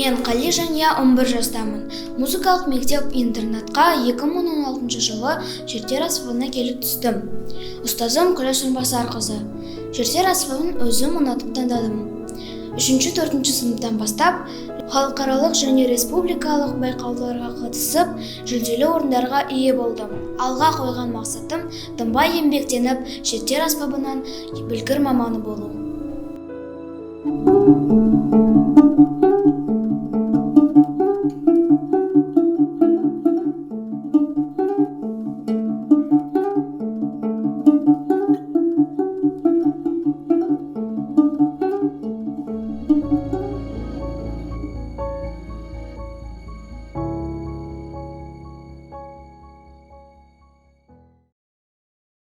Мен Қали Жания 11 жастамын. Музыкалық мектеп-интернатқа 2016 жылы Шертер аспабына келіп түстім. Ұстазым Күләш Нұрбасарқызы. Шертер аспабын өзім ұнатып таңдадым. 3-4 сыныптан бастап халықаралық және республикалық байқауларға қатысып, жүлделі орындарға ие болдым. Алға қойған мақсатым тынбай еңбектеніп, Шертер аспабынан білгір маманы болу.